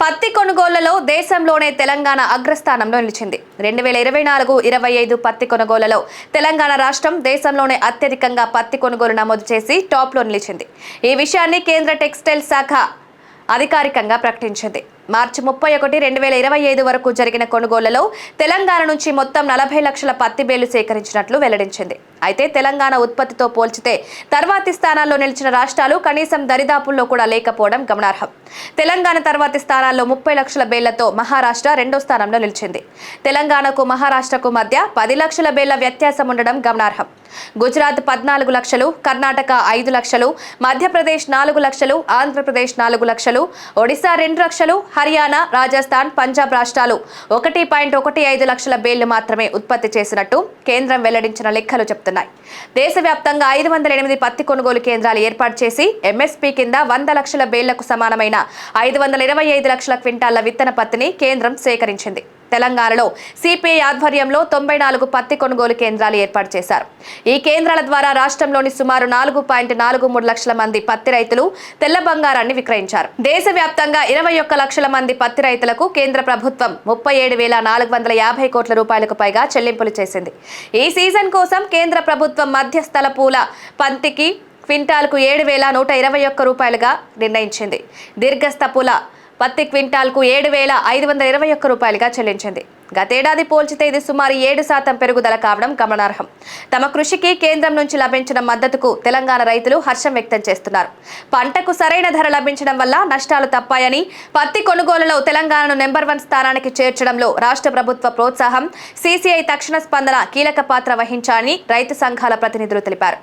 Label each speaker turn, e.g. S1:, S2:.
S1: పత్తి కొనుగోళ్లలో దేశంలోనే తెలంగాణ అగ్రస్థానంలో నిలిచింది. 2024-25 పత్తి కొనుగోళ్లలో తెలంగాణ రాష్ట్రం దేశంలోనే అత్యధికంగా పత్తి కొనుగోలు నమోదు చేసి టాప్లో నిలిచింది. ఈ విషయాన్ని కేంద్ర టెక్స్టైల్ శాఖ అధికారికంగా ప్రకటించింది. మార్చి 31, 2025 వరకు జరిగిన కొనుగోళ్లలో తెలంగాణ నుంచి మొత్తం 40 లక్షల పత్తి బేళ్లు సేకరించినట్లు వెల్లడించింది. అయితే తెలంగాణ ఉత్పత్తితో పోల్చితే తర్వాతి స్థానాల్లో నిలిచిన రాష్ట్రాలు కనీసం దరిదాపుల్లో కూడా లేకపోవడం గమనార్హం. తెలంగాణ తర్వాతి స్థానాల్లో 30 లక్షల బేళ్లతో మహారాష్ట్ర రెండో స్థానంలో నిలిచింది. తెలంగాణకు మహారాష్ట్రకు మధ్య 10 లక్షల బేళ్ల వ్యత్యాసం ఉండడం గమనార్హం. గుజరాత్ 14 లక్షలు, కర్ణాటక 5 లక్షలు, మధ్యప్రదేశ్ 4 లక్షలు, ఆంధ్రప్రదేశ్ 4 లక్షలు, ఒడిశా 2 లక్షలు, హర్యానా, రాజస్థాన్, పంజాబ్ రాష్ట్రాలు 1.15 లక్షల బేళ్లు మాత్రమే ఉత్పత్తి చేసినట్టు కేంద్రం వెల్లడించిన లెక్కలు చెప్తున్నాయి. దేశవ్యాప్తంగా 508 పత్తి కొనుగోలు కేంద్రాలు ఏర్పాటు చేసి ఎంఎస్పీ కింద 100 లక్షల బేళ్లకు సమానమైన 525 లక్షల క్వింటాళ్ల విత్తన పత్తిని కేంద్రం సేకరించింది. తెలంగాణలో సిపిఐ ఆధ్వర్యంలో 94 పత్తి కొనుగోలు కేంద్రాలు ఏర్పాటు చేశారు. ఈ కేంద్రాల ద్వారా రాష్ట్రంలోని సుమారు 4.43 లక్షల మంది పత్తి రైతులు తెల్ల బంగారాన్ని విక్రయించారు. దేశవ్యాప్తంగా 21 లక్షల మంది పత్తి రైతులకు కేంద్ర ప్రభుత్వం 37,450 కోట్ల రూపాయలకు పైగా చెల్లింపులు చేసింది. ఈ సీజన్ కోసం కేంద్ర ప్రభుత్వం మధ్యస్థల పూల పత్తికి క్వింటాల్కు 7,121 రూపాయలుగా నిర్ణయించింది. దీర్ఘస్థ పూల పత్తి క్వింటాల్కు 7,521 రూపాయలుగా చెల్లించింది. గతేడాది పోల్చితే ఇది సుమారు 7% పెరుగుదల కావడం గమనార్హం. తమ కృషికి కేంద్రం నుంచి లభించిన మద్దతుకు తెలంగాణ రైతులు హర్షం వ్యక్తం చేస్తున్నారు. పంటకు సరైన ధర లభించడం వల్ల నష్టాలు తప్పాయని, పత్తి కొనుగోలులో తెలంగాణను నెంబర్ 1 స్థానానికి చేర్చడంలో రాష్ట్ర ప్రభుత్వ ప్రోత్సాహం, సిసిఐ తక్షణ స్పందన కీలక పాత్ర వహించాలని రైతు సంఘాల ప్రతినిధులు తెలిపారు.